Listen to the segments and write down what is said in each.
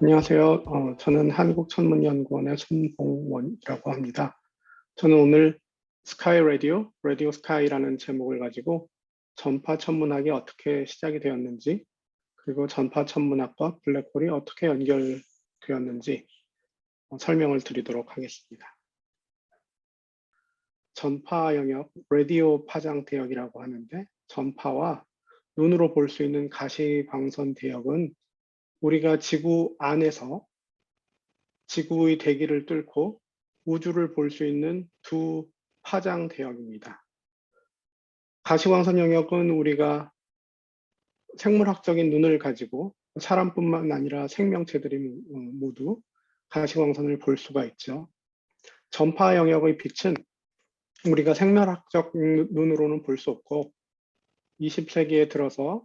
안녕하세요. 저는 한국천문연구원의 손봉원이라고 합니다. 저는 오늘 스카이 라디오, 라디오 스카이라는 제목을 가지고 전파 천문학이 어떻게 시작이 되었는지, 그리고 전파 천문학과 블랙홀이 어떻게 연결되었는지 설명을 드리도록 하겠습니다. 전파 영역, 라디오 파장 대역이라고 하는데, 전파와 눈으로 볼 수 있는 가시광선 대역은 우리가 지구 안에서 지구의 대기를 뚫고 우주를 볼 수 있는 두 파장 대역입니다. 가시광선 영역은 우리가 생물학적인 눈을 가지고 사람뿐만 아니라 생명체들이 모두 가시광선을 볼 수가 있죠. 전파 영역의 빛은 우리가 생물학적 눈으로는 볼 수 없고 20세기에 들어서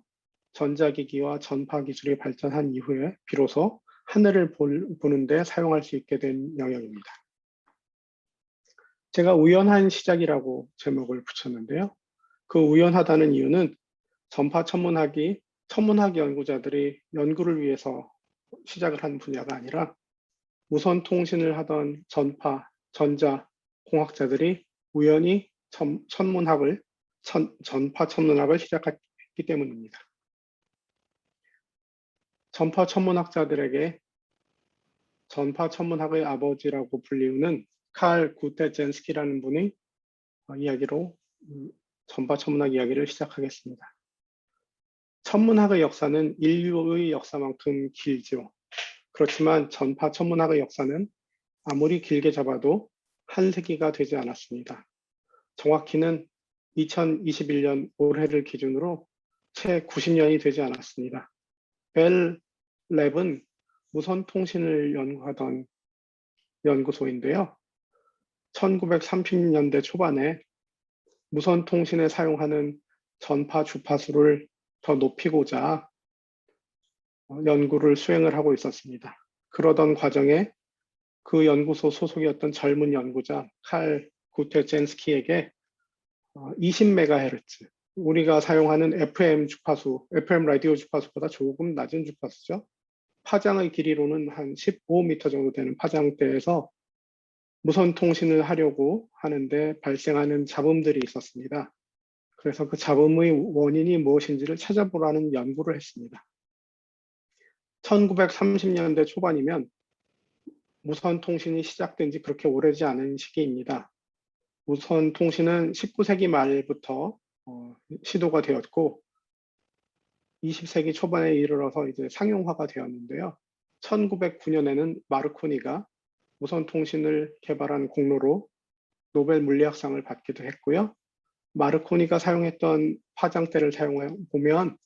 전자기기와 전파 기술이 발전한 이후에 비로소 하늘을 보는데 사용할 수 있게 된 영역입니다. 제가 우연한 시작이라고 제목을 붙였는데요. 그 우연하다는 이유는 전파 천문학 연구자들이 연구를 위해서 시작을 한 분야가 아니라 무선 통신을 하던 전자 공학자들이 우연히 전파 천문학을 시작했기 때문입니다. 전파 천문학자들에게 전파 천문학의 아버지라고 불리우는 칼 구테젠스키라는 분의 이야기로 전파 천문학 이야기를 시작하겠습니다. 천문학의 역사는 인류의 역사만큼 길죠. 그렇지만 전파 천문학의 역사는 아무리 길게 잡아도 한 세기가 되지 않았습니다. 정확히는 2021년 올해를 기준으로 채 90년이 되지 않았습니다. 벨 랩은 무선 통신을 연구하던 연구소인데요. 1930년대 초반에 무선 통신에 사용하는 전파 주파수를 더 높이고자 연구를 수행을 하고 있었습니다. 그러던 과정에 그 연구소 소속이었던 젊은 연구자 칼 구테젠스키에게 20MHz, 우리가 사용하는 FM 라디오 주파수보다 조금 낮은 주파수죠. 파장의 길이로는 한 15m 정도 되는 파장대에서 무선 통신을 하려고 하는데 발생하는 잡음들이 있었습니다. 그래서 그 잡음의 원인이 무엇인지를 찾아보라는 연구를 했습니다. 1930년대 초반이면 무선 통신이 시작된 지 그렇게 오래지 않은 시기입니다. 무선 통신은 19세기 말부터 시도가 되었고 20세기 초반에 이르러서 이제 상용화가 되었는데요. 1909년에는 마르코니가 무선 통신을 개발한 공로로 노벨 물리학상을 받기도 했고요. 마르코니가 사용했던 파장대를 사용해 보면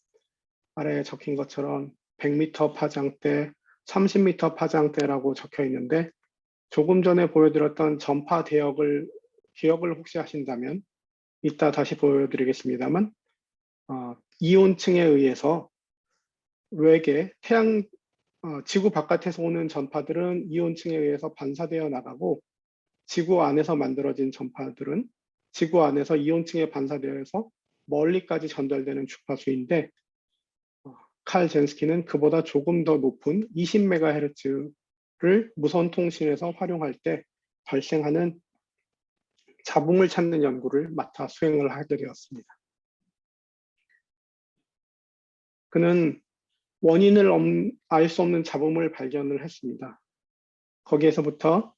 아래에 적힌 것처럼 100m 파장대, 30m 파장대라고 적혀 있는데 조금 전에 보여드렸던 전파 대역을 기억을 혹시 하신다면 이따 다시 보여드리겠습니다만 이온층에 의해서 외계 지구 바깥에서 오는 전파들은 이온층에 의해서 반사되어 나가고 지구 안에서 만들어진 전파들은 지구 안에서 이온층에 반사되어서 멀리까지 전달되는 주파수인데 칼 젠스키는 그보다 조금 더 높은 20MHz를 무선 통신에서 활용할 때 발생하는 잡음을 찾는 연구를 맡아 수행을 하게 되었습니다. 그는 원인을 알 수 없는 잡음을 발견을 했습니다. 거기에서부터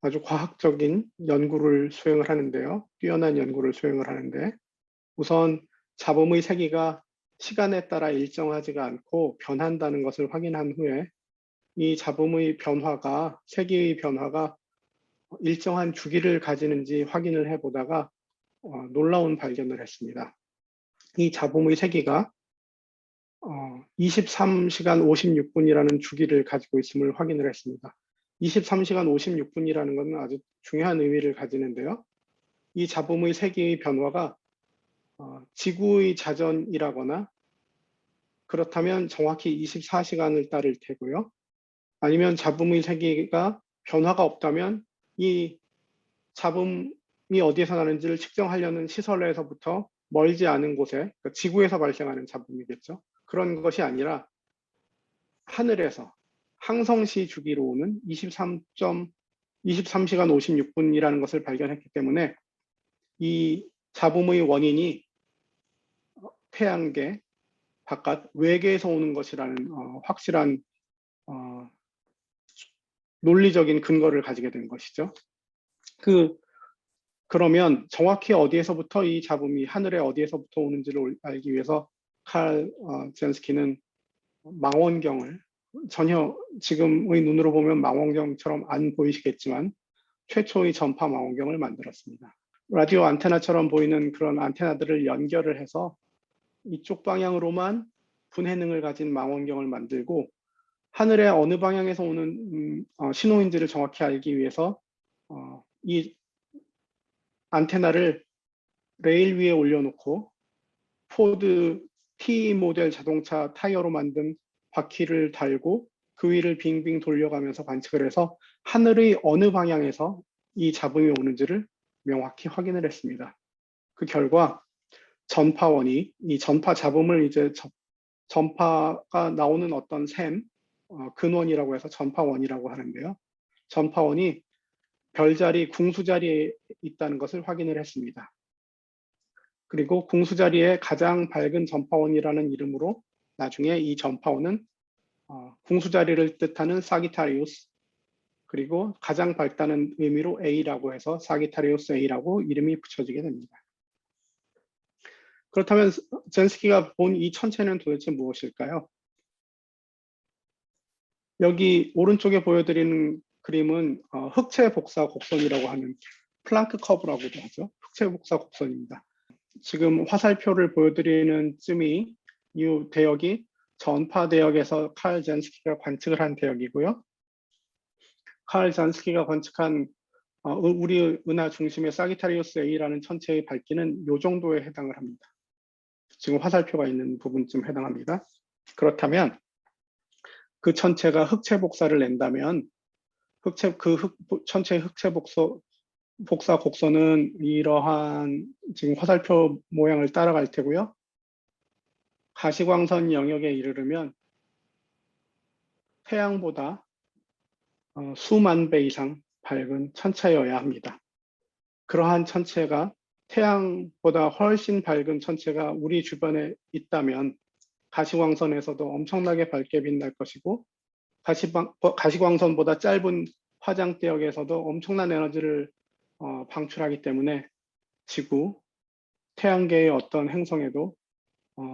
아주 과학적인 연구를 수행을 하는데요. 뛰어난 연구를 수행을 하는데 우선 잡음의 세기가 시간에 따라 일정하지가 않고 변한다는 것을 확인한 후에 이 잡음의 변화가, 세기의 변화가 일정한 주기를 가지는지 확인을 해보다가 놀라운 발견을 했습니다. 이 잡음의 세기가 23시간 56분이라는 주기를 가지고 있음을 확인을 했습니다. 23시간 56분이라는 것은 아주 중요한 의미를 가지는데요. 이 잡음의 세기의 변화가 지구의 자전이라거나 그렇다면 정확히 24시간을 따를 테고요. 아니면 잡음의 세기가 변화가 없다면 이 잡음이 어디에서 나는지를 측정하려는 시설에서부터 멀지 않은 곳에, 그러니까 지구에서 발생하는 잡음이겠죠. 그런 것이 아니라 하늘에서 항성시 주기로 오는 23시간 56분이라는 것을 발견했기 때문에 이 잡음의 원인이 태양계 바깥 외계에서 오는 것이라는 확실한 논리적인 근거를 가지게 된 것이죠. 그러면 정확히 어디에서부터 이 잡음이 하늘에 어디에서부터 오는지를 알기 위해서 칼 젠스키는 망원경을 전혀 지금의 눈으로 보면 망원경처럼 안 보이시겠지만 최초의 전파 망원경을 만들었습니다. 라디오 안테나처럼 보이는 그런 안테나들을 연결을 해서 이쪽 방향으로만 분해능을 가진 망원경을 만들고 하늘의 어느 방향에서 오는 신호인지를 정확히 알기 위해서 이 안테나를 레일 위에 올려놓고 포드 T 모델 자동차 타이어로 만든 바퀴를 달고 그 위를 빙빙 돌려가면서 관측을 해서 하늘의 어느 방향에서 이 잡음이 오는지를 명확히 확인을 했습니다. 그 결과 전파원이 이 전파 잡음을 이제 전파가 나오는 어떤 셈, 근원이라고 해서 전파원이라고 하는데요. 전파원이 별자리, 궁수자리에 있다는 것을 확인을 했습니다. 그리고 궁수자리에 가장 밝은 전파원이라는 이름으로 나중에 이 전파원은 궁수자리를 뜻하는 사기타리우스, 그리고 가장 밝다는 의미로 A라고 해서 사기타리우스 A라고 이름이 붙여지게 됩니다. 그렇다면 젠스키가 본 이 천체는 도대체 무엇일까요? 여기 오른쪽에 보여드리는 그림은 흑체 복사 곡선이라고 하는 플랑크 커브라고도 하죠. 흑체 복사 곡선입니다. 지금 화살표를 보여드리는 쯤이 이 대역이 전파 대역에서 칼 젠스키가 관측을 한 대역이고요. 칼 젠스키가 관측한 우리 은하 중심의 사기타리우스 A라는 천체의 밝기는 이 정도에 해당을 합니다. 지금 화살표가 있는 부분쯤 해당합니다. 그렇다면 그 천체가 흑체 복사를 낸다면 천체의 흑체 복사 곡선은 이러한 지금 화살표 모양을 따라갈 테고요. 가시광선 영역에 이르르면 태양보다 수만 배 이상 밝은 천체여야 합니다. 그러한 천체가 태양보다 훨씬 밝은 천체가 우리 주변에 있다면 가시광선에서도 엄청나게 밝게 빛날 것이고 가시광선보다 짧은 화장대역에서도 엄청난 에너지를 방출하기 때문에 지구, 태양계의 어떤 행성에도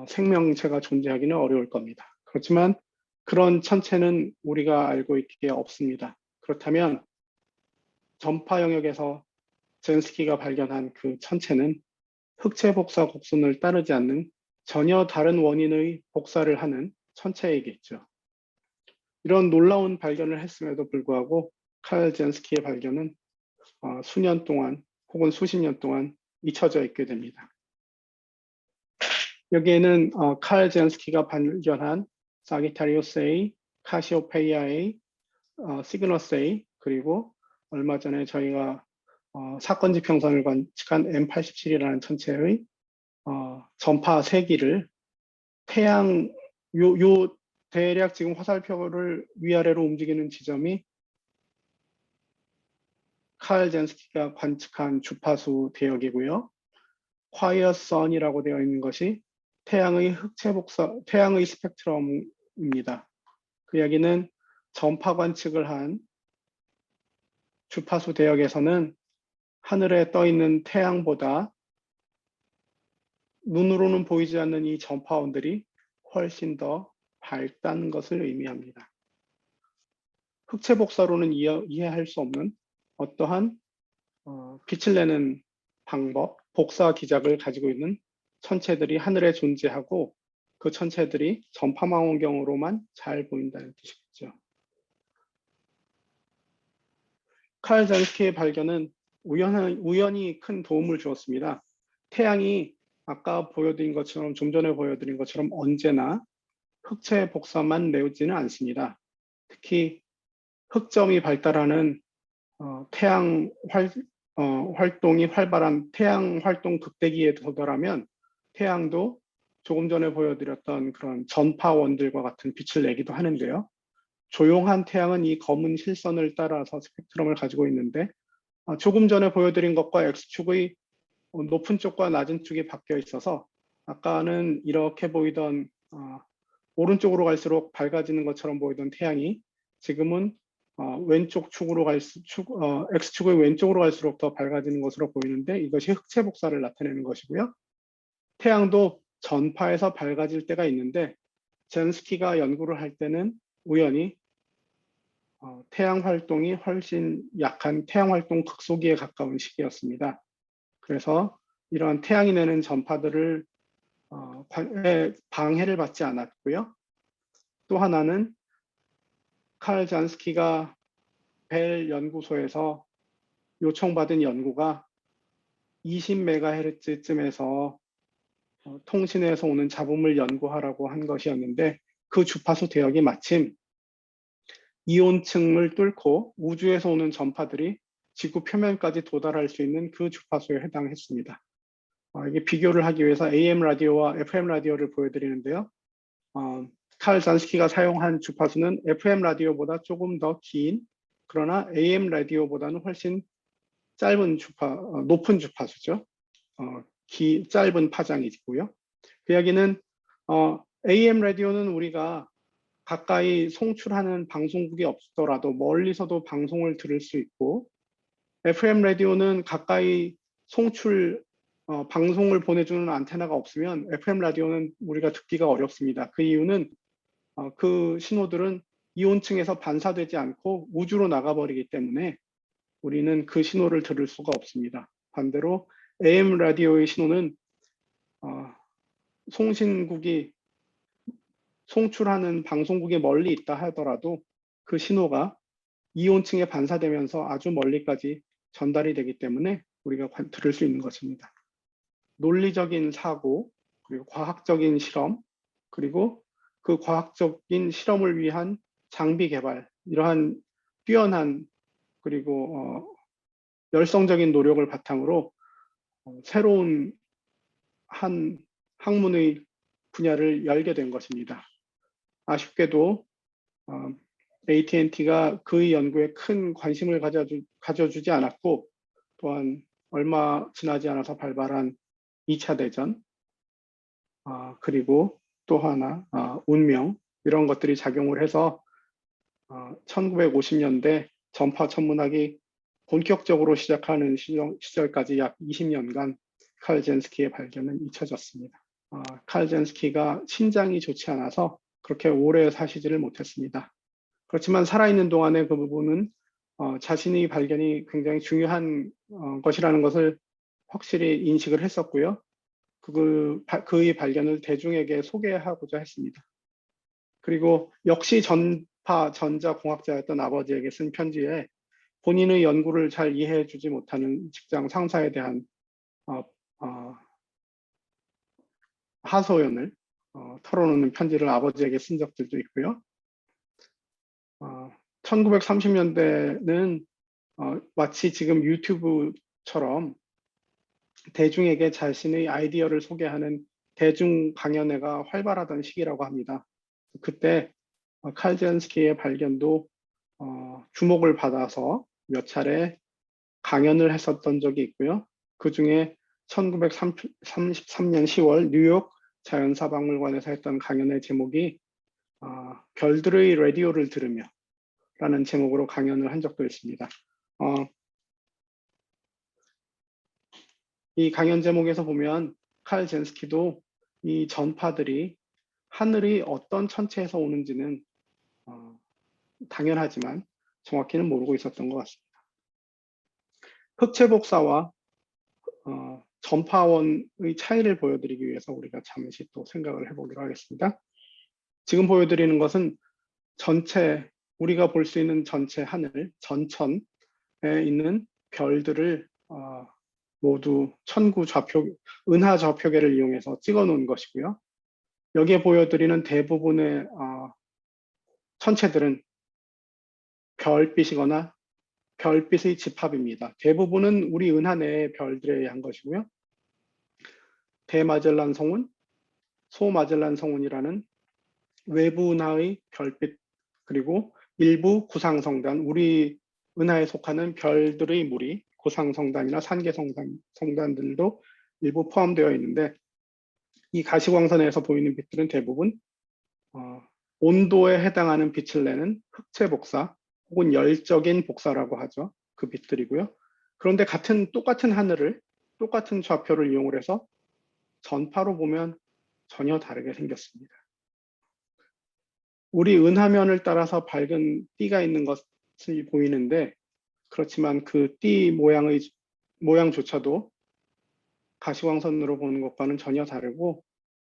생명체가 존재하기는 어려울 겁니다. 그렇지만 그런 천체는 우리가 알고 있기에 없습니다. 그렇다면 전파 영역에서 젠스키가 발견한 그 천체는 흑체 복사 곡선을 따르지 않는 전혀 다른 원인의 복사를 하는 천체이겠죠. 이런 놀라운 발견을 했음에도 불구하고 칼 젠스키의 발견은 수년 동안 혹은 수십 년 동안 잊혀져 있게 됩니다. 여기에는 칼 젠스키가 발견한 사기타리우스 A, 카시오페이아 A, 시그너스 A, 그리고 얼마 전에 저희가 사건 지평선을 관측한 M87이라는 천체의 전파 세기를 요 대략 지금 화살표를 위아래로 움직이는 지점이 칼 젠스키가 관측한 주파수 대역이고요. quiet sun이라고 되어 있는 것이 태양의 태양의 스펙트럼입니다. 그 이야기는 전파 관측을 한 주파수 대역에서는 하늘에 떠 있는 태양보다 눈으로는 보이지 않는 이 전파원들이 훨씬 더 밝다는 것을 의미합니다. 흑체 복사로는 이해할 수 없는 어떠한 빛을 내는 방법, 복사 기작을 가지고 있는 천체들이 하늘에 존재하고 그 천체들이 전파망원경으로만 잘 보인다는 뜻이겠죠. 칼 젠스키의 발견은 우연히 큰 도움을 주었습니다. 태양이 아까 보여드린 것처럼 좀 전에 보여드린 것처럼 언제나 흑체 복사만 내지는 않습니다. 특히 흑점이 발달하는 태양 활동이 활발한 태양 활동 극대기에 도달하면 태양도 조금 전에 보여드렸던 그런 전파원들과 같은 빛을 내기도 하는데요. 조용한 태양은 이 검은 실선을 따라서 스펙트럼을 가지고 있는데 조금 전에 보여드린 것과 X축의 높은 쪽과 낮은 쪽이 바뀌어 있어서 아까는 이렇게 보이던 오른쪽으로 갈수록 밝아지는 것처럼 보이던 태양이 지금은 왼쪽 축으로 X축의 왼쪽으로 갈수록 더 밝아지는 것으로 보이는데 이것이 흑체 복사를 나타내는 것이고요. 태양도 전파에서 밝아질 때가 있는데 젠스키가 연구를 할 때는 우연히 태양 활동이 훨씬 약한 태양 활동 극소기에 가까운 시기였습니다. 그래서 이러한 태양이 내는 전파들을 방해를 받지 않았고요. 또 하나는 칼 잔스키가 벨 연구소에서 요청받은 연구가 20MHz쯤에서 통신에서 오는 잡음을 연구하라고 한 것이었는데 그 주파수 대역이 마침 이온층을 뚫고 우주에서 오는 전파들이 지구 표면까지 도달할 수 있는 그 주파수에 해당했습니다. 이게 비교를 하기 위해서 AM 라디오와 FM 라디오를 보여드리는데요. 칼 잔스키가 사용한 주파수는 FM 라디오보다 조금 더 긴, 그러나 AM 라디오보다는 훨씬 짧은 높은 주파수죠. 짧은 파장이고요. 그 이야기는 AM 라디오는 우리가 가까이 송출하는 방송국이 없더라도 멀리서도 방송을 들을 수 있고, FM 라디오는 가까이 방송을 보내주는 안테나가 없으면 FM 라디오는 우리가 듣기가 어렵습니다. 그 이유는 그 신호들은 이온층에서 반사되지 않고 우주로 나가버리기 때문에 우리는 그 신호를 들을 수가 없습니다. 반대로 AM 라디오의 신호는 송신국이 송출하는 방송국이 멀리 있다 하더라도 그 신호가 이온층에 반사되면서 아주 멀리까지 전달이 되기 때문에 우리가 들을 수 있는 것입니다. 논리적인 사고, 그리고 과학적인 실험, 그리고 그 과학적인 실험을 위한 장비 개발, 이러한 뛰어난 그리고 열성적인 노력을 바탕으로 새로운 한 학문의 분야를 열게 된 것입니다. 아쉽게도 AT&T가 그의 연구에 큰 관심을 가져주지 않았고, 또한 얼마 지나지 않아서 발발한 2차 대전, 그리고 또 하나 운명, 이런 것들이 작용을 해서 1950년대 전파 천문학이 본격적으로 시작하는 시절까지 약 20년간 칼 젠스키의 발견은 잊혀졌습니다. 칼 젠스키가 신장이 좋지 않아서 그렇게 오래 사시지를 못했습니다. 그렇지만 살아있는 동안에 그 부분은 자신의 발견이 굉장히 중요한 것이라는 것을 확실히 인식을 했었고요. 그의 발견을 대중에게 소개하고자 했습니다. 그리고 역시 전자공학자였던 아버지에게 쓴 편지에 본인의 연구를 잘 이해해 주지 못하는 직장 상사에 대한 하소연을 털어놓는 편지를 아버지에게 쓴 적들도 있고요. 1930년대는 마치 지금 유튜브처럼 대중에게 자신의 아이디어를 소개하는 대중 강연회가 활발하던 시기라고 합니다. 그때 칼 젠스키의 발견도 주목을 받아서 몇 차례 강연을 했었던 적이 있고요. 그 중에 1933년 10월 뉴욕 자연사박물관에서 했던 강연의 제목이 별들의 라디오를 들으며 라는 제목으로 강연을 한 적도 있습니다. 이 강연 제목에서 보면 칼 젠스키도 이 전파들이 하늘이 어떤 천체에서 오는지는 당연하지만 정확히는 모르고 있었던 것 같습니다. 흑체 복사와 전파원의 차이를 보여드리기 위해서 우리가 잠시 또 생각을 해보기로 하겠습니다. 지금 보여드리는 것은 전체, 우리가 볼 수 있는 전체 하늘, 전천에 있는 별들을 모두 은하 좌표계를 이용해서 찍어 놓은 것이고요. 여기에 보여드리는 대부분의 천체들은 별빛이거나 별빛의 집합입니다. 대부분은 우리 은하 내의 별들에 의한 것이고요. 대마젤란 성운, 소마젤란 성운이라는 외부 은하의 별빛, 그리고 일부 구상성단, 우리 은하에 속하는 별들의 무리, 구상성단이나 산계성단들도 일부 포함되어 있는데, 이 가시광선에서 보이는 빛들은 대부분 온도에 해당하는 빛을 내는 흑체 복사 혹은 열적인 복사라고 하죠. 그 빛들이고요. 그런데 똑같은 하늘을 똑같은 좌표를 이용을 해서 전파로 보면 전혀 다르게 생겼습니다. 우리 은하면을 따라서 밝은 띠가 있는 것이 보이는데, 그렇지만 그 띠 모양조차도 가시광선으로 보는 것과는 전혀 다르고,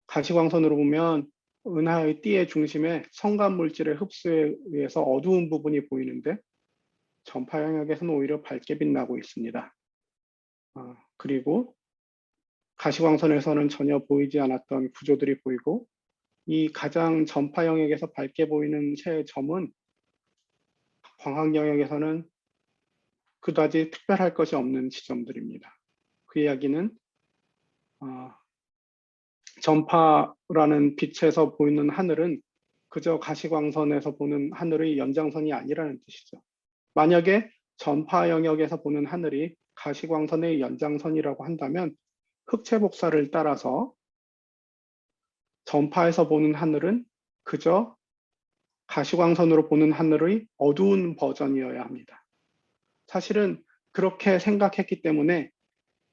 가시광선으로 보면 은하의 띠의 중심에 성간 물질의 흡수에 의해서 어두운 부분이 보이는데, 전파 영역에서는 오히려 밝게 빛나고 있습니다. 그리고 가시광선에서는 전혀 보이지 않았던 구조들이 보이고, 이 가장 전파 영역에서 밝게 보이는 새 점은 광학 영역에서는 그다지 특별할 것이 없는 지점들입니다. 그 이야기는 전파라는 빛에서 보이는 하늘은 그저 가시광선에서 보는 하늘의 연장선이 아니라는 뜻이죠. 만약에 전파 영역에서 보는 하늘이 가시광선의 연장선이라고 한다면 흑체 복사를 따라서 전파에서 보는 하늘은 그저 가시광선으로 보는 하늘의 어두운 버전이어야 합니다. 사실은 그렇게 생각했기 때문에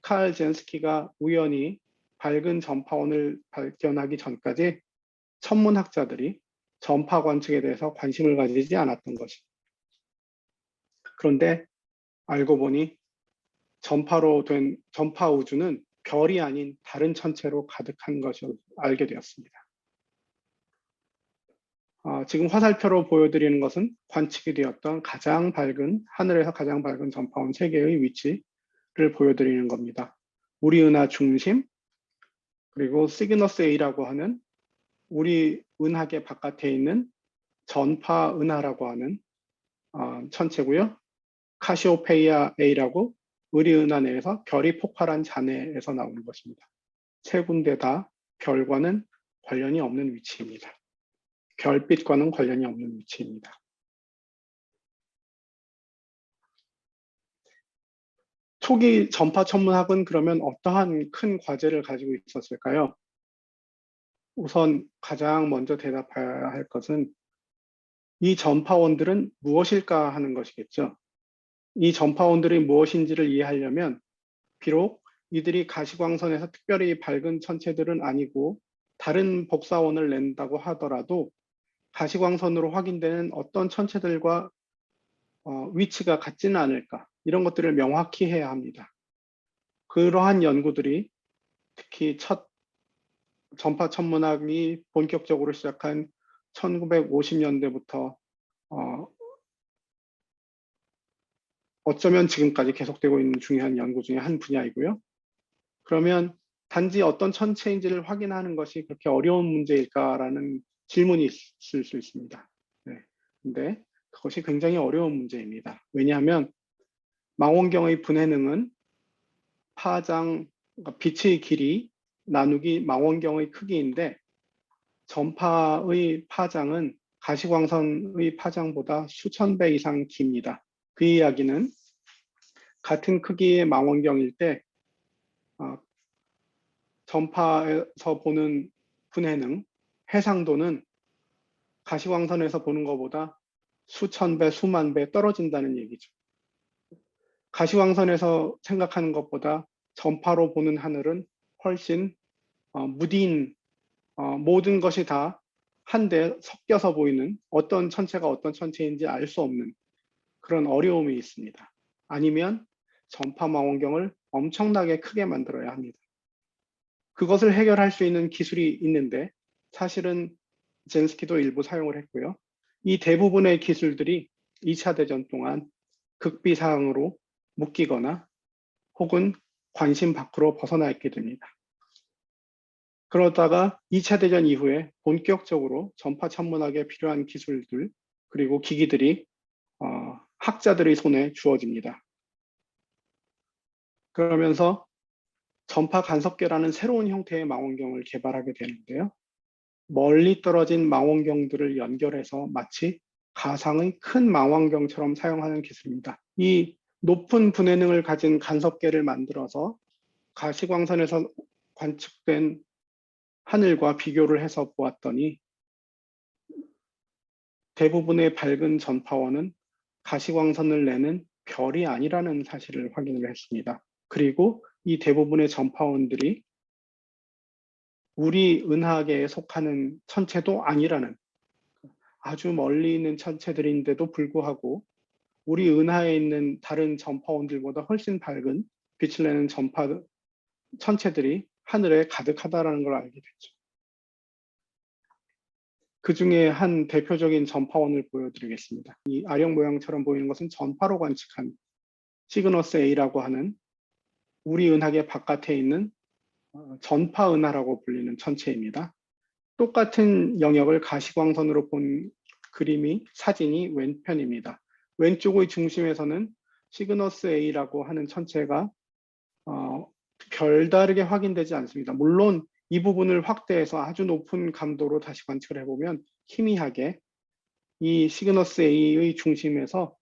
칼 젠스키가 우연히 밝은 전파원을 발견하기 전까지 천문학자들이 전파 관측에 대해서 관심을 가지지 않았던 것입니다. 그런데 알고 보니 전파로 된 전파 우주는 별이 아닌 다른 천체로 가득한 것을 알게 되었습니다. 지금 화살표로 보여드리는 것은 관측이 되었던 하늘에서 가장 밝은 전파원 3개의 위치를 보여드리는 겁니다. 우리 은하 중심, 그리고 시그너스 A라고 하는 우리 은하계 바깥에 있는 전파 은하라고 하는 천체고요. 카시오페이아 A라고 우리 은하 내에서 별이 폭발한 잔해에서 나오는 것입니다. 세 군데 다 별과는 관련이 없는 위치입니다. 별빛과는 관련이 없는 위치입니다. 초기 전파 천문학은 그러면 어떠한 큰 과제를 가지고 있었을까요? 우선 가장 먼저 대답해야 할 것은 이 전파원들은 무엇일까 하는 것이겠죠. 이 전파원들이 무엇인지를 이해하려면 비록 이들이 가시광선에서 특별히 밝은 천체들은 아니고 다른 복사원을 낸다고 하더라도 가시광선으로 확인되는 어떤 천체들과 위치가 같지는 않을까, 이런 것들을 명확히 해야 합니다. 그러한 연구들이 특히 첫 전파 천문학이 본격적으로 시작한 1950년대부터 어쩌면 지금까지 계속되고 있는 중요한 연구 중에 한 분야이고요. 그러면 단지 어떤 천체인지를 확인하는 것이 그렇게 어려운 문제일까라는 질문이 있을 수 있습니다. 네. 근데 그것이 굉장히 어려운 문제입니다. 왜냐하면 망원경의 분해능은 그러니까 빛의 길이 나누기 망원경의 크기인데, 전파의 파장은 가시광선의 파장보다 수천 배 이상 깁니다. 그 이야기는 같은 크기의 망원경일 때 전파에서 보는 분해능, 해상도는 가시광선에서 보는 것보다 수천 배, 수만 배 떨어진다는 얘기죠. 가시광선에서 생각하는 것보다 전파로 보는 하늘은 훨씬 무딘, 모든 것이 다 한데 섞여서 보이는, 어떤 천체가 어떤 천체인지 알 수 없는 그런 어려움이 있습니다. 아니면 전파 망원경을 엄청나게 크게 만들어야 합니다. 그것을 해결할 수 있는 기술이 있는데 사실은 젠스키도 일부 사용을 했고요. 이 대부분의 기술들이 2차 대전 동안 극비사항으로 묶이거나 혹은 관심 밖으로 벗어나 있게 됩니다. 그러다가 2차 대전 이후에 본격적으로 전파 천문학에 필요한 기술들 그리고 기기들이 학자들의 손에 주어집니다. 그러면서 전파 간섭계라는 새로운 형태의 망원경을 개발하게 되는데요. 멀리 떨어진 망원경들을 연결해서 마치 가상의 큰 망원경처럼 사용하는 기술입니다. 이 높은 분해능을 가진 간섭계를 만들어서 가시광선에서 관측된 하늘과 비교를 해서 보았더니 대부분의 밝은 전파원은 가시광선을 내는 별이 아니라는 사실을 확인을 했습니다. 그리고 이 대부분의 전파원들이 우리 은하계에 속하는 천체도 아니라는, 아주 멀리 있는 천체들인데도 불구하고 우리 은하에 있는 다른 전파원들보다 훨씬 밝은 빛을 내는 천체들이 하늘에 가득하다는 걸 알게 됐죠. 그 중에 한 대표적인 전파원을 보여드리겠습니다. 이 아령 모양처럼 보이는 것은 전파로 관측한 시그너스 A라고 하는 우리 은하계 바깥에 있는 전파 은하라고 불리는 천체입니다. 똑같은 영역을 가시광선으로 본 사진이 왼편입니다. 왼쪽의 중심에서는 시그너스 A라고 하는 천체가 별다르게 확인되지 않습니다. 물론 이 부분을 확대해서 아주 높은 감도로 다시 관측을 해보면 희미하게 이 시그너스 A의 중심에서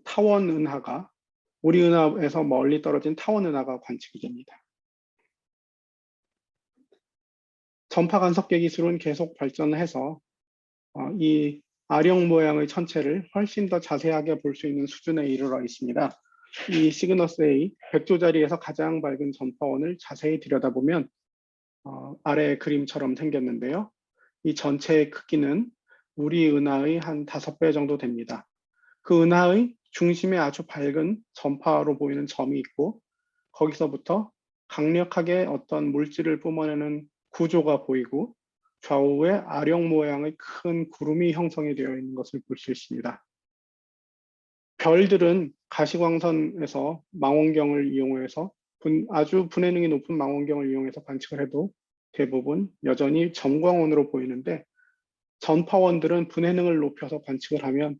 타원 은하가, 우리 은하에서 멀리 떨어진 타원 은하가 관측이 됩니다. 전파 간섭계 기술은 계속 발전해서 이 아령 모양의 천체를 훨씬 더 자세하게 볼 수 있는 수준에 이르러 있습니다. 이 시그너스 A 100조짜리에서 가장 밝은 전파원을 자세히 들여다보면 아래 그림처럼 생겼는데요. 이 전체의 크기는 우리 은하의 한 5배 정도 됩니다. 그 은하의 중심에 아주 밝은 전파로 보이는 점이 있고 거기서부터 강력하게 어떤 물질을 뿜어내는 구조가 보이고 좌우에 아령 모양의 큰 구름이 형성이 되어 있는 것을 볼 수 있습니다. 별들은 가시광선에서 망원경을 이용해서 아주 분해능이 높은 망원경을 이용해서 관측을 해도 대부분 여전히 점광원으로 보이는데 전파원들은 분해능을 높여서 관측을 하면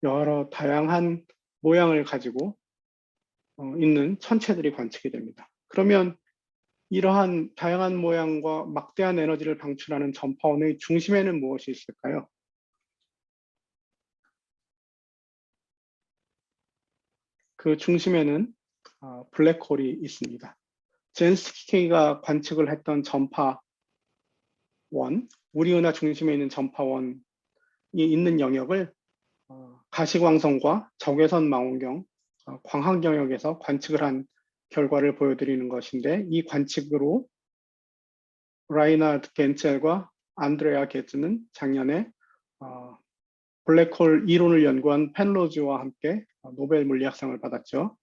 여러 다양한 모양을 가지고 있는 천체들이 관측이 됩니다. 그러면 이러한 다양한 모양과 막대한 에너지를 방출하는 전파원의 중심에는 무엇이 있을까요? 그 중심에는 블랙홀이 있습니다. 젠스키가 관측을 했던 전파원, 우리 은하 중심에 있는 전파원이 있는 영역을 가시광선과 적외선 망원경, 광학 영역에서 관측을 한 결과를 보여드리는 것인데, 이 관측으로 라이나드 겐첼과 안드레아 게츠는 작년에 블랙홀 이론을 연구한 펜로즈와 함께 노벨 물리학상을 받았죠.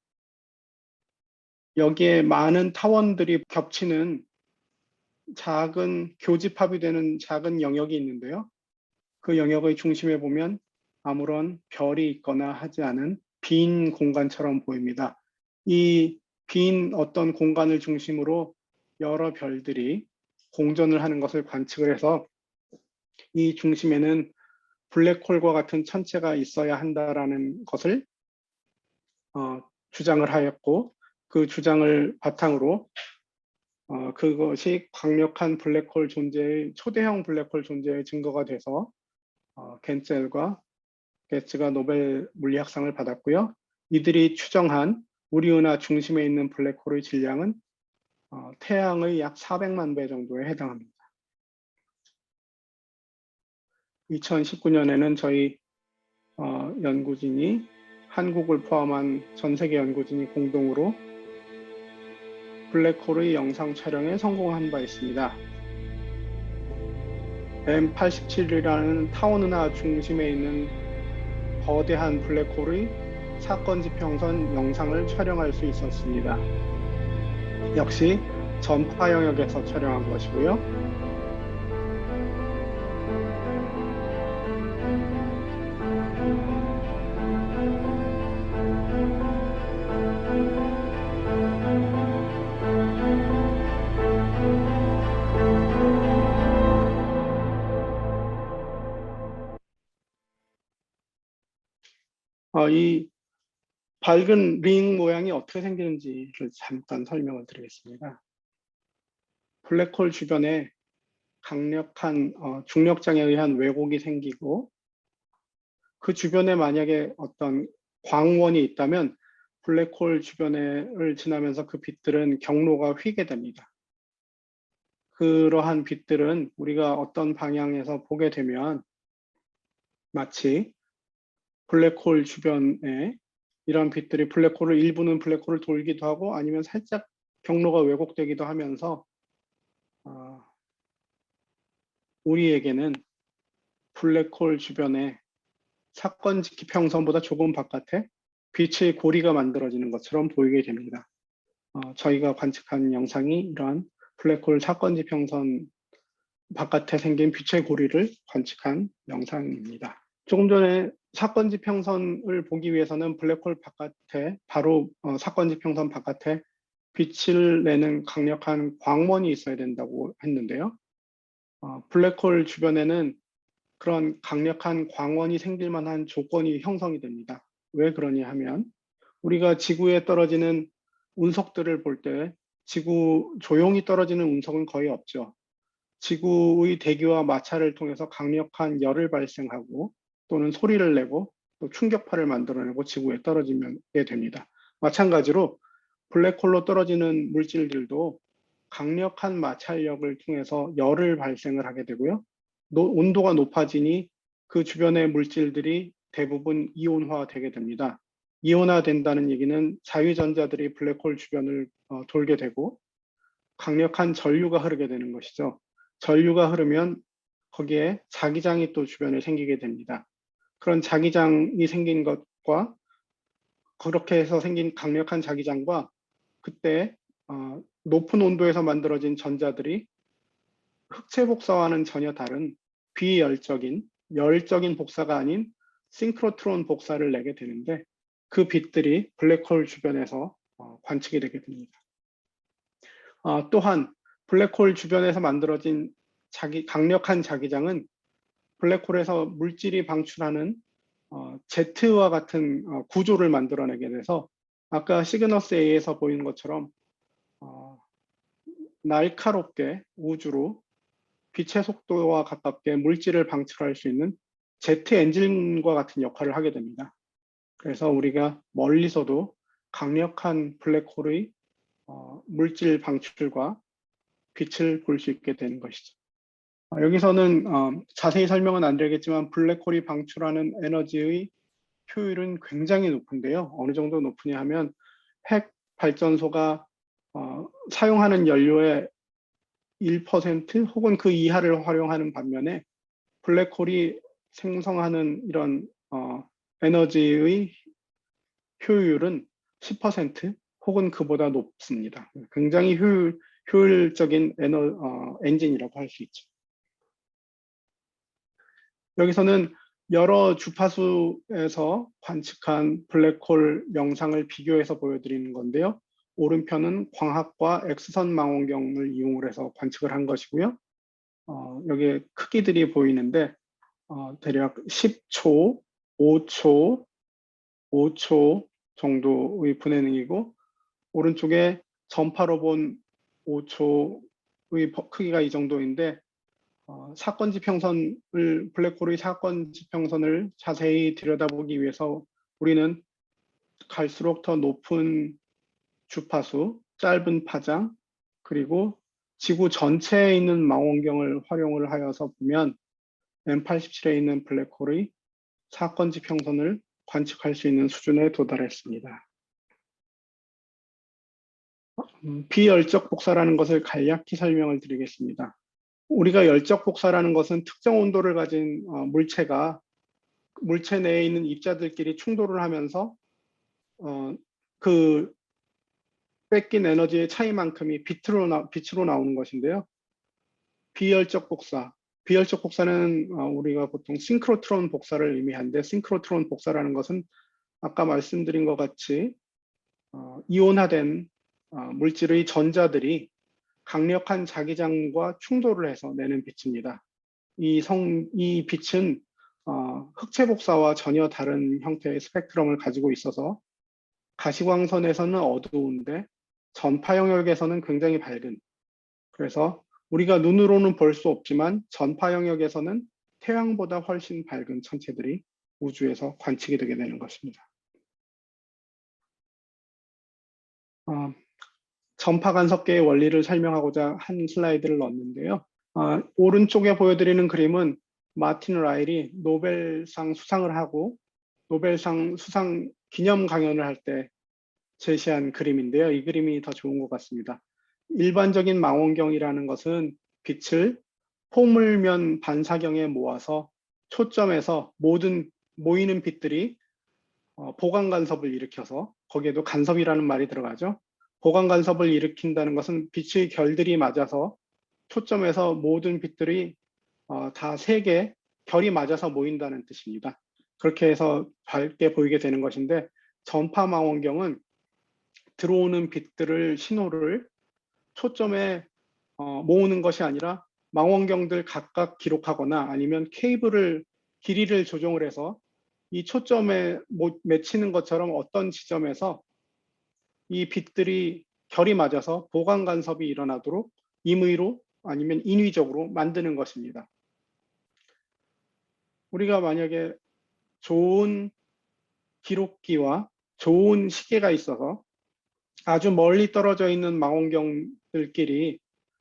여기에 많은 타원들이 겹치는 작은 교집합이 되는 작은 영역이 있는데요. 그 영역의 중심에 보면 아무런 별이 있거나 하지 않은 빈 공간처럼 보입니다. 이 빈 어떤 공간을 중심으로 여러 별들이 공전을 하는 것을 관측을 해서 이 중심에는 블랙홀과 같은 천체가 있어야 한다라는 것을 주장을 하였고, 그 주장을 바탕으로 그것이 강력한 블랙홀 존재의, 초대형 블랙홀 존재의 증거가 돼서 겐첼과 게츠가 노벨 물리학상을 받았고요. 이들이 추정한 우리 은하 중심에 있는 블랙홀의 질량은 태양의 약 400만 배 정도에 해당합니다. 2019년에는 저희 연구진이, 한국을 포함한 전 세계 연구진이 공동으로 블랙홀의 영상 촬영에 성공한 바 있습니다. M87이라는 타원 은하 중심에 있는 거대한 블랙홀의 사건 지평선 영상을 촬영할 수 있었습니다. 역시 전파 영역에서 촬영한 것이고요. 이 밝은 링 모양이 어떻게 생기는지를 잠깐 설명을 드리겠습니다. 블랙홀 주변에 강력한 중력장에 의한 왜곡이 생기고 그 주변에 만약에 어떤 광원이 있다면 블랙홀 주변을 지나면서 그 빛들은 경로가 휘게 됩니다. 그러한 빛들은 우리가 어떤 방향에서 보게 되면 마치 블랙홀 주변에 이런 빛들이 블랙홀을 일부는 블랙홀을 돌기도 하고 아니면 살짝 경로가 왜곡되기도 하면서 우리에게는 블랙홀 주변에 사건 지평선보다 조금 바깥에 빛의 고리가 만들어지는 것처럼 보이게 됩니다. 저희가 관측한 영상이 이러한 블랙홀 사건 지평선 바깥에 생긴 빛의 고리를 관측한 영상입니다. 조금 전에 사건 지평선을 보기 위해서는 블랙홀 바깥에 바로 사건 지평선 바깥에 빛을 내는 강력한 광원이 있어야 된다고 했는데요. 블랙홀 주변에는 그런 강력한 광원이 생길 만한 조건이 형성이 됩니다. 왜 그러냐 하면 우리가 지구에 떨어지는 운석들을 볼 때 지구 조용히 떨어지는 운석은 거의 없죠. 지구의 대기와 마찰을 통해서 강력한 열을 발생하고 또는 소리를 내고 또 충격파를 만들어내고 지구에 떨어지게 됩니다. 마찬가지로 블랙홀로 떨어지는 물질들도 강력한 마찰력을 통해서 열을 발생을 하게 되고요. 온도가 높아지니 그 주변의 물질들이 대부분 이온화되게 됩니다. 이온화된다는 얘기는 자유전자들이 블랙홀 주변을 돌게 되고 강력한 전류가 흐르게 되는 것이죠. 전류가 흐르면 거기에 자기장이 또 주변에 생기게 됩니다. 그런 자기장이 생긴 것과 그렇게 해서 생긴 강력한 자기장과 그때 높은 온도에서 만들어진 전자들이 흑체 복사와는 전혀 다른 비열적인 열적인 복사가 아닌 싱크로트론 복사를 내게 되는데 그 빛들이 블랙홀 주변에서 관측이 되게 됩니다. 또한 블랙홀 주변에서 만들어진 강력한 자기장은 블랙홀에서 물질이 방출하는 Z와 같은 구조를 만들어내게 돼서 아까 시그너스 A에서 보이는 것처럼 날카롭게 우주로 빛의 속도와 가깝게 물질을 방출할 수 있는 제트 엔진과 같은 역할을 하게 됩니다. 그래서 우리가 멀리서도 강력한 블랙홀의 물질 방출과 빛을 볼 수 있게 되는 것이죠. 여기서는 자세히 설명은 안 드리겠지만 블랙홀이 방출하는 에너지의 효율은 굉장히 높은데요. 어느 정도 높으냐 하면 핵 발전소가 사용하는 연료의 1% 혹은 그 이하를 활용하는 반면에 블랙홀이 생성하는 이런 에너지의 효율은 10% 혹은 그보다 높습니다. 굉장히 효율적인 엔진이라고 할 수 있죠. 여기서는 여러 주파수에서 관측한 블랙홀 영상을 비교해서 보여드리는 건데요. 오른편은 광학과 X선 망원경을 이용을 해서 관측을 한 것이고요. 여기에 크기들이 보이는데 대략 10초, 5초, 5초 정도의 분해능이고 오른쪽에 전파로 본 5초의 크기가 이 정도인데 사건 지평선을 블랙홀의 사건 지평선을 자세히 들여다보기 위해서 우리는 갈수록 더 높은 주파수, 짧은 파장, 그리고 지구 전체에 있는 망원경을 활용을 하여서 보면 M87에 있는 블랙홀의 사건 지평선을 관측할 수 있는 수준에 도달했습니다. 비열적 복사라는 것을 간략히 설명을 드리겠습니다. 우리가 열적 복사라는 것은 특정 온도를 가진 물체가 물체 내에 있는 입자들끼리 충돌을 하면서 그 뺏긴 에너지의 차이만큼이 빛으로 나오는 것인데요. 비열적 복사는 우리가 보통 싱크로트론 복사를 의미하는데 싱크로트론 복사라는 것은 아까 말씀드린 것 같이 이온화된 물질의 전자들이 강력한 자기장과 충돌을 해서 내는 빛입니다. 이 빛은 흑체 복사와 전혀 다른 형태의 스펙트럼을 가지고 있어서 가시광선에서는 어두운데 전파 영역에서는 굉장히 밝은, 그래서 우리가 눈으로는 볼 수 없지만 전파 영역에서는 태양보다 훨씬 밝은 천체들이 우주에서 관측이 되게 되는 것입니다. 전파 간섭계의 원리를 설명하고자 한 슬라이드를 넣었는데요. 오른쪽에 보여드리는 그림은 마틴 라일이 노벨상 수상을 하고 노벨상 수상 기념 강연을 할 때 제시한 그림인데요. 이 그림이 더 좋은 것 같습니다. 일반적인 망원경이라는 것은 빛을 포물면 반사경에 모아서 초점에서 모든 모이는 빛들이 보강 간섭을 일으켜서, 거기에도 간섭이라는 말이 들어가죠. 보강 간섭을 일으킨다는 것은 빛의 결들이 맞아서 초점에서 모든 빛들이 다 세 개 결이 맞아서 모인다는 뜻입니다. 그렇게 해서 밝게 보이게 되는 것인데, 전파 망원경은 들어오는 빛들을 신호를 초점에 모으는 것이 아니라 망원경들 각각 기록하거나 아니면 케이블을 길이를 조정을 해서 이 초점에 맺히는 것처럼 어떤 지점에서 이 빛들이 결이 맞아서 보강 간섭이 일어나도록 임의로 아니면 인위적으로 만드는 것입니다. 우리가 만약에 좋은 기록기와 좋은 시계가 있어서 아주 멀리 떨어져 있는 망원경들끼리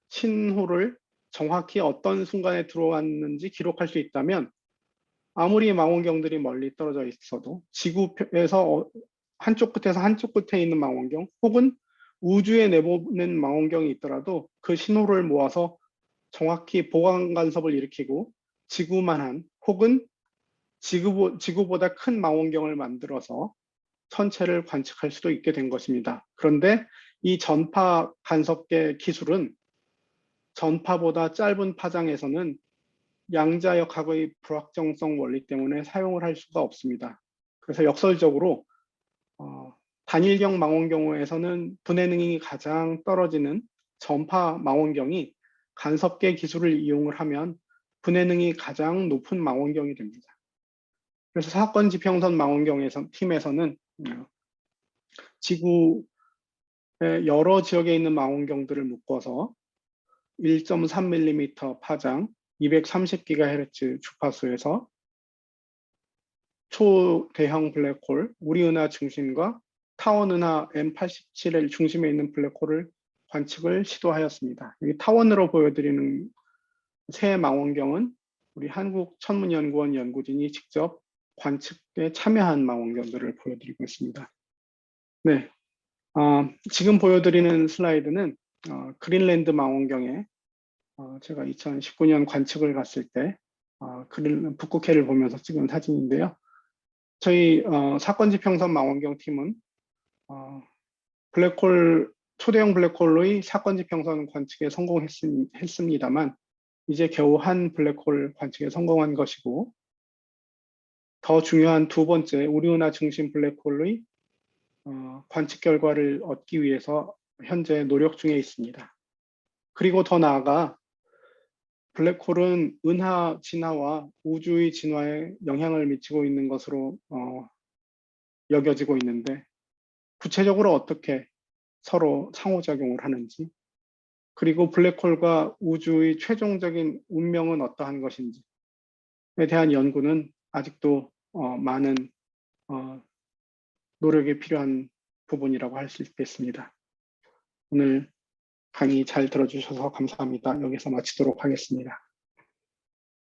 신호를 정확히 어떤 순간에 들어왔는지 기록할 수 있다면, 아무리 망원경들이 멀리 떨어져 있어도 지구에서 한쪽 끝에서 한쪽 끝에 있는 망원경 혹은 우주에 내보낸 망원경이 있더라도 그 신호를 모아서 정확히 보강 간섭을 일으키고 지구만한 혹은 지구보다 큰 망원경을 만들어서 천체를 관측할 수도 있게 된 것입니다. 그런데 이 전파 간섭계 기술은 전파보다 짧은 파장에서는 양자역학의 불확정성 원리 때문에 사용을 할 수가 없습니다. 그래서 역설적으로 단일경 망원경에서는 분해능이 가장 떨어지는 전파 망원경이 간섭계 기술을 이용을 하면 분해능이 가장 높은 망원경이 됩니다. 그래서 사건 지평선 팀에서는 지구의 여러 지역에 있는 망원경들을 묶어서 1.3mm 파장 230GHz 주파수에서 초대형 블랙홀 우리은하 중심과 타원은하 M87L 중심에 있는 블랙홀을 관측을 시도하였습니다. 여기 타원으로 보여드리는 새 망원경은 우리 한국천문연구원 연구진이 직접 관측에 참여한 망원경들을 보여드리고 있습니다. 네, 지금 보여드리는 슬라이드는 그린랜드 망원경에 제가 2019년 관측을 갔을 때 북극해를 보면서 찍은 사진인데요. 저희 사건 지평선 망원경 팀은 초대형 블랙홀의 사건 지평선 관측에 성공했습니다만 이제 겨우 한 블랙홀 관측에 성공한 것이고, 더 중요한 두 번째 우리은하 중심 블랙홀의 관측 결과를 얻기 위해서 현재 노력 중에 있습니다. 그리고 더 나아가 블랙홀은 은하 진화와 우주의 진화에 영향을 미치고 있는 것으로 여겨지고 있는데, 구체적으로 어떻게 서로 상호작용을 하는지, 그리고 블랙홀과 우주의 최종적인 운명은 어떠한 것인지에 대한 연구는 아직도 많은 노력이 필요한 부분이라고 할 수 있겠습니다. 오늘 강의 잘 들어주셔서 감사합니다. 여기서 마치도록 하겠습니다.